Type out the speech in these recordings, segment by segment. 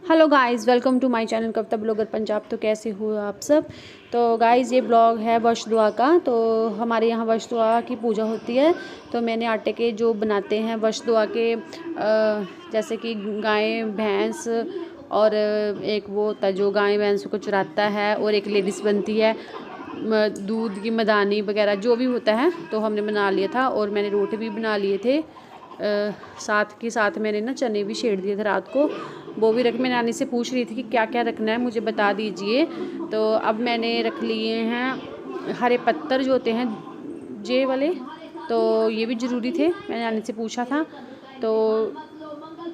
Hello guys, welcome to my channel Kavita blogger Punjab. तो कैसे हो आप सब। तो गाइस, ये ब्लॉग है वर्ष दुआ का। तो हमारे यहाँ वर्ष दुआ की पूजा होती है। तो मैंने आटे के जो बनाते हैं वर्ष दुआ के, जैसे कि गाय भैंस, और एक वो होता है जो गाय भैंस को चुराता है, और एक लेडीज़ बनती है दूध की मदानी वगैरह जो भी होता है। तो हमने बना लिया था, और मैंने रोटी भी बना लिए थे। साथ के साथ मैंने ना चने भी छेड़ दिए थे रात को। वो भी रख, मैं नानी से पूछ रही थी कि क्या क्या रखना है, मुझे बता दीजिए। तो अब मैंने रख लिए हैं हरे पत्तर जो होते हैं जे वाले, तो ये भी ज़रूरी थे, मैंने नानी से पूछा था। तो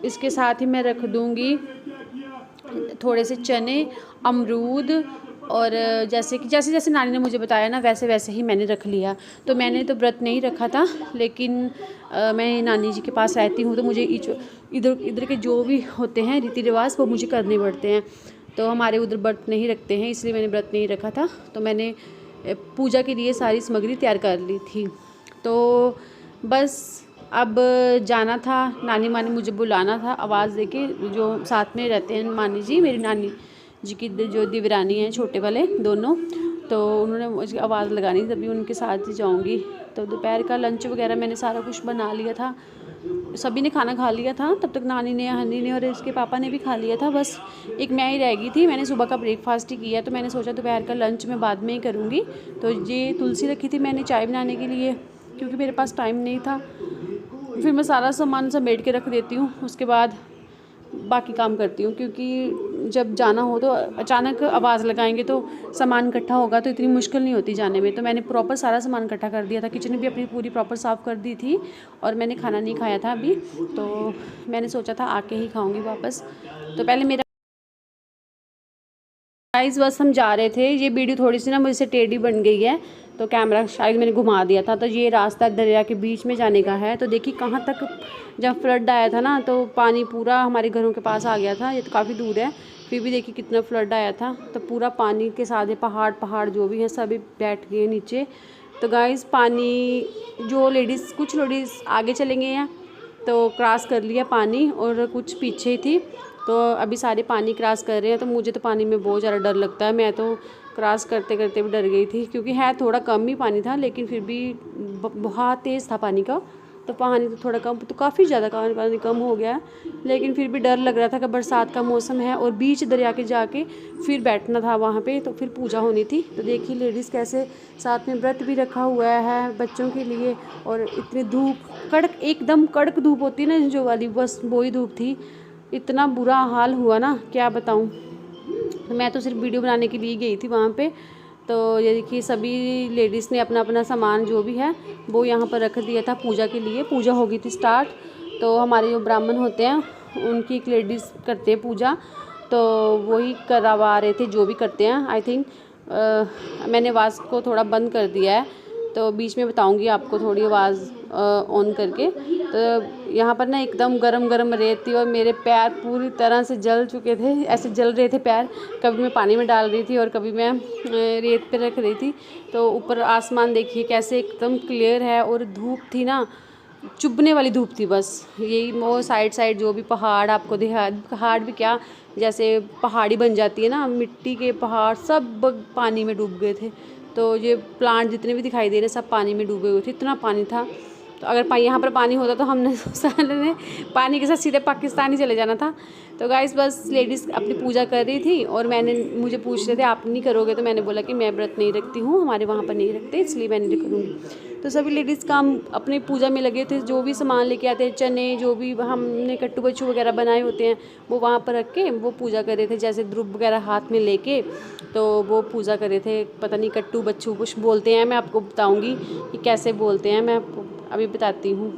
इसके साथ ही मैं रख दूँगी थोड़े से चने, अमरूद, और जैसे जैसे नानी ने मुझे बताया ना, वैसे वैसे ही मैंने रख लिया। तो मैंने तो व्रत नहीं रखा था, लेकिन मैं नानी जी के पास रहती हूँ, तो मुझे इधर इधर के जो भी होते हैं रीति रिवाज वो मुझे करने पड़ते हैं। तो हमारे उधर व्रत नहीं रखते हैं, इसलिए मैंने व्रत नहीं रखा था। तो मैंने पूजा के लिए सारी सामग्री तैयार कर ली थी। तो बस अब जाना था, नानी मानी मुझे बुलाना था आवाज़ देके। जो साथ में रहते हैं मानी जी, मेरी नानी जी की जो दिवरानी हैं, छोटे वाले दोनों, तो उन्होंने मुझे आवाज़ लगानी, तभी उनके साथ ही जाऊंगी। तो दोपहर का लंच वगैरह मैंने सारा कुछ बना लिया था, सभी ने खाना खा लिया था। तब तक नानी ने, हनी ने और इसके पापा ने भी खा लिया था। बस एक मैं ही रह गई थी। मैंने सुबह का ब्रेकफास्ट ही किया, तो मैंने सोचा दोपहर का लंच मैं बाद में ही करूँगी। तो ये तुलसी रखी थी मैंने चाय बनाने के लिए, क्योंकि मेरे पास टाइम नहीं था। फिर मैं सारा सामान समेट के रख देती हूँ, उसके बाद बाकी काम करती हूँ, क्योंकि जब जाना हो तो अचानक आवाज़ लगाएंगे तो सामान इकट्ठा होगा, तो इतनी मुश्किल नहीं होती जाने में। तो मैंने प्रॉपर सारा सामान इकट्ठा कर दिया था, किचन भी अपनी पूरी प्रॉपर साफ़ कर दी थी, और मैंने खाना नहीं खाया था अभी। तो मैंने सोचा था आके ही खाऊंगी वापस। तो पहले मेरा गाइस, बस हम जा रहे थे। ये वीडियो थोड़ी सी ना मुझसे टेढ़ी बन गई है, तो कैमरा शायद मैंने घुमा दिया था। तो ये रास्ता दरिया के बीच में जाने का है। तो देखिए कहाँ तक, जब फ्लड आया था ना, तो पानी पूरा हमारे घरों के पास आ गया था। ये तो काफ़ी दूर है, फिर भी देखिए कितना फ्लड आया था। तो पूरा पानी के साथ पहाड़ जो भी हैं सभी बैठ गए नीचे। तो गाइस, पानी जो लेडीज़, कुछ लेडीज़ आगे चले गए हैं, तो क्रॉस कर लिया पानी, और कुछ पीछे ही थी। तो अभी सारे पानी क्रॉस कर रहे हैं। तो मुझे तो पानी में बहुत ज़्यादा डर लगता है। मैं तो क्रॉस करते करते भी डर गई थी, क्योंकि है थोड़ा कम ही पानी था, लेकिन फिर भी बहुत तेज़ था पानी का। तो पानी तो थोड़ा कम, तो काफ़ी ज़्यादा पानी कम हो गया है, लेकिन फिर भी डर लग रहा था कि बरसात का मौसम है, और बीच दरिया के जाके फिर बैठना था वहाँ पे, तो फिर पूजा होनी थी। तो देखिए लेडीज़ कैसे साथ में व्रत भी रखा हुआ है बच्चों के लिए। और इतनी धूप, कड़क, एकदम कड़क धूप होती है ना जो वाली, बस वही धूप थी। इतना बुरा हाल हुआ ना, क्या बताऊँ। मैं तो सिर्फ वीडियो बनाने के लिए गई थी वहाँ पे। तो ये देखिए सभी लेडीज़ ने अपना अपना सामान जो भी है वो यहाँ पर रख दिया था पूजा के लिए। पूजा हो गई थी स्टार्ट। तो हमारे जो ब्राह्मण होते हैं उनकी एक लेडीज़ करते हैं पूजा, तो वही करवा रहे थे जो भी करते हैं। आई थिंक मैंने आवाज़ को थोड़ा बंद कर दिया है, तो बीच में बताऊंगी आपको थोड़ी आवाज़ ऑन करके। तो यहाँ पर ना एकदम गरम गरम रेत थी, और मेरे पैर पूरी तरह से जल चुके थे, ऐसे जल रहे थे पैर। कभी मैं पानी में डाल रही थी और कभी मैं रेत पे रख रही थी। तो ऊपर आसमान देखिए कैसे एकदम क्लियर है, और धूप थी ना, चुभने वाली धूप थी बस। यही वो साइड साइड जो भी पहाड़ आपको दिखा, पहाड़ भी क्या, जैसे पहाड़ी बन जाती है ना, मिट्टी के पहाड़ सब पानी में डूब गए थे। तो ये प्लांट जितने भी दिखाई दे रहे सब पानी में डूबे हुए थे, इतना पानी था। तो अगर यहाँ पर पानी होता तो हमने सारे ने पानी के साथ सीधे पाकिस्तान ही चले जाना था। तो गाइस, बस लेडीज़ अपनी पूजा कर रही थी, और मुझे पूछ रहे थे आप नहीं करोगे, तो मैंने बोला कि मैं व्रत नहीं रखती हूँ, हमारे वहाँ पर नहीं रखते, इसलिए मैं नहीं करूँगी। तो सभी लेडीज़ काम अपनी पूजा में लगे थे। जो भी सामान लेके आते हैं, चने, जो भी हमने कट्टू बच्चू वगैरह बनाए होते हैं, वो वहाँ पर रख के वो पूजा कर रहे थे। जैसे ध्रुव वगैरह हाथ में लेके, तो वो पूजा कर रहे थे। पता नहीं कट्टू बच्चू कुछ बोलते हैं, मैं आपको बताऊँगी कि कैसे बोलते हैं, मैं आपको अभी बताती हूँ।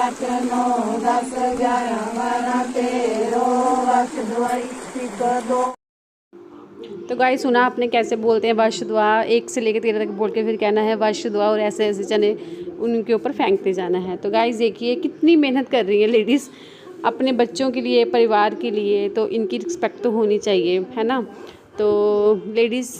8 9 10 11 12 13 वर्ष दुआ। तो गाइस सुना आपने कैसे बोलते हैं वर्ष दुआ, 1 से लेकर 13 तक बोल के फिर कहना है वर्ष दुआ, और ऐसे ऐसे चने उनके ऊपर फेंकते जाना है। तो गाइस देखिए कितनी मेहनत कर रही है लेडीज़ अपने बच्चों के लिए, परिवार के लिए, तो इनकी रिस्पेक्ट तो होनी चाहिए, है ना। तो लेडीज़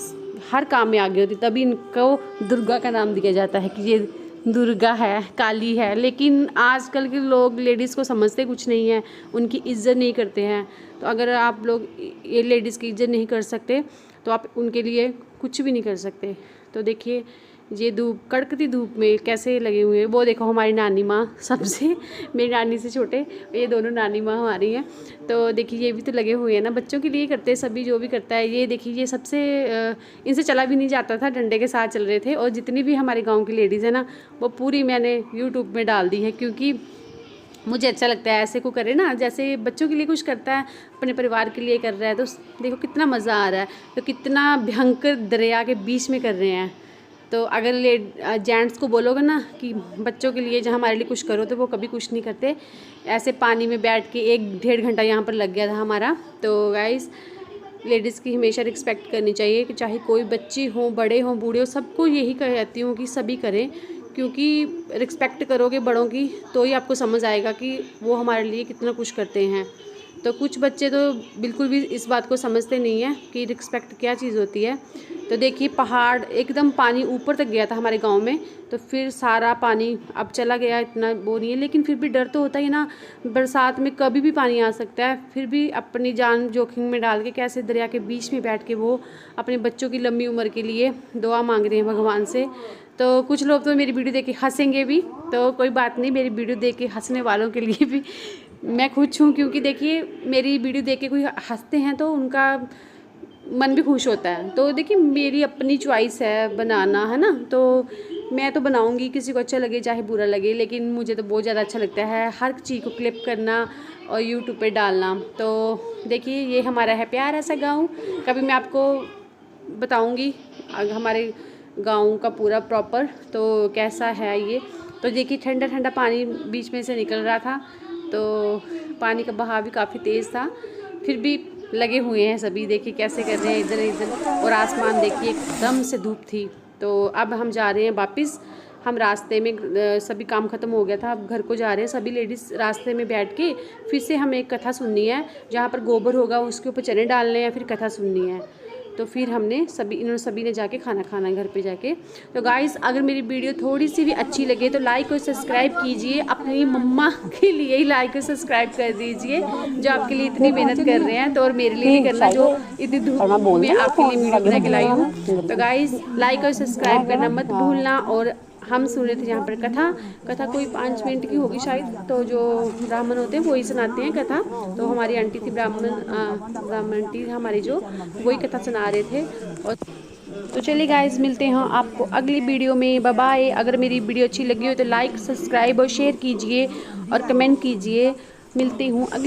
हर काम में आगे होती, तभी इनको दुर्गा का नाम दिया जाता है कि ये दुर्गा है, काली है। लेकिन आजकल के लोग लेडीज़ को समझते कुछ नहीं है, उनकी इज्जत नहीं करते हैं। तो अगर आप लोग ये लेडीज़ की इज्जत नहीं कर सकते तो आप उनके लिए कुछ भी नहीं कर सकते। तो देखिए ये धूप, कड़कती धूप में कैसे लगे हुए हैं। वो देखो हमारी नानी माँ, सबसे मेरी नानी से छोटे ये दोनों नानी माँ हमारी हैं। तो देखिए ये भी तो लगे हुए हैं ना, बच्चों के लिए करते हैं सभी जो भी करता है। ये देखिए ये सबसे इनसे चला भी नहीं जाता था, डंडे के साथ चल रहे थे। और जितनी भी हमारे गाँव की लेडीज़ है ना, वो पूरी मैंने यूट्यूब में डाल दी है, क्योंकि मुझे अच्छा लगता है ऐसे को करे ना, जैसे बच्चों के लिए कुछ करता है, अपने परिवार के लिए कर रहा है। तो देखो कितना मज़ा आ रहा है, तो कितना भयंकर दरिया के बीच में कर रहे हैं। तो अगर जेंट्स को बोलोगे ना कि बच्चों के लिए जहाँ हमारे लिए कुछ करो, तो वो कभी कुछ नहीं करते। ऐसे पानी में बैठ के 1-1.5 घंटा यहाँ पर लग गया था हमारा। तो गाइस लेडीज़ की हमेशा रिस्पेक्ट करनी चाहिए, कि चाहे कोई बच्ची हो, बड़े हों, बूढ़े हो, सबको यही कहती हूँ कि सभी करें। क्योंकि रिस्पेक्ट करोगे बड़ों की तो ही आपको समझ आएगा कि वो हमारे लिए कितना कुछ करते हैं। तो कुछ बच्चे तो बिल्कुल भी इस बात को समझते नहीं हैं कि रिस्पेक्ट क्या चीज़ होती है। तो देखिए पहाड़ एकदम पानी ऊपर तक गया था हमारे गांव में, तो फिर सारा पानी अब चला गया, इतना वो नहीं है। लेकिन फिर भी डर तो होता ही ना, बरसात में कभी भी पानी आ सकता है। फिर भी अपनी जान जोखिम में डाल के कैसे दरिया के बीच में बैठ के वो अपने बच्चों की लंबी उम्र के लिए दुआ मांग रहे हैं भगवान से। तो कुछ लोग तो मेरी वीडियो देख के हंसेंगे भी, तो कोई बात नहीं, मेरी वीडियो देख के हंसने वालों के लिए भी मैं खुश हूँ। क्योंकि देखिए मेरी वीडियो देख के कोई हंसते हैं तो उनका मन भी खुश होता है। तो देखिए मेरी अपनी चॉइस है बनाना, है ना। तो मैं तो बनाऊंगी, किसी को अच्छा लगे चाहे बुरा लगे, लेकिन मुझे तो बहुत ज़्यादा अच्छा लगता है हर चीज़ को क्लिप करना और यूट्यूब पे डालना। तो देखिए ये हमारा है प्यारा सा गाँव। कभी मैं आपको बताऊँगी हमारे गाँव का पूरा प्रॉपर तो कैसा है ये। तो देखिए ठंडा ठंडा पानी बीच में से निकल रहा था, तो पानी का बहाव भी काफ़ी तेज़ था, फिर भी लगे हुए हैं सभी। देखिए कैसे कर रहे हैं इधर इधर, और आसमान देखिए एकदम से धूप थी। तो अब हम जा रहे हैं वापस। हम रास्ते में सभी काम ख़त्म हो गया था, अब घर को जा रहे हैं सभी लेडीज़। रास्ते में बैठ के फिर से हमें एक कथा सुननी है, जहाँ पर गोबर होगा उसके ऊपर चने डालने हैं, फिर कथा सुननी है। तो फिर हमने इन्होंने सभी ने जाके खाना खाना घर पे जाके। तो गाइस अगर मेरी वीडियो थोड़ी सी भी अच्छी लगे तो लाइक और सब्सक्राइब कीजिए। अपनी मम्मा के लिए ही लाइक और सब्सक्राइब कर दीजिए, जो आपके लिए इतनी मेहनत कर रहे हैं। तो और मेरे लिए भी करना, जो इतनी धूप में आपके लिए वीडियो बना के लाई हूँ। तो गाइस लाइक और सब्सक्राइब करना मत भूलना। और हम सुन रहे थे यहाँ पर कथा कोई 5 मिनट की होगी शायद। तो जो ब्राह्मण होते हैं वही सुनाते हैं कथा। तो हमारी आंटी थी ब्राह्मण आंटी हमारी, जो वही कथा सुना रहे थे। और तो चलिए गाइस मिलते हैं आपको अगली वीडियो में। Bye bye. अगर मेरी वीडियो अच्छी लगी हो तो लाइक सब्सक्राइब और शेयर कीजिए और कमेंट कीजिए। मिलती हूँ अगली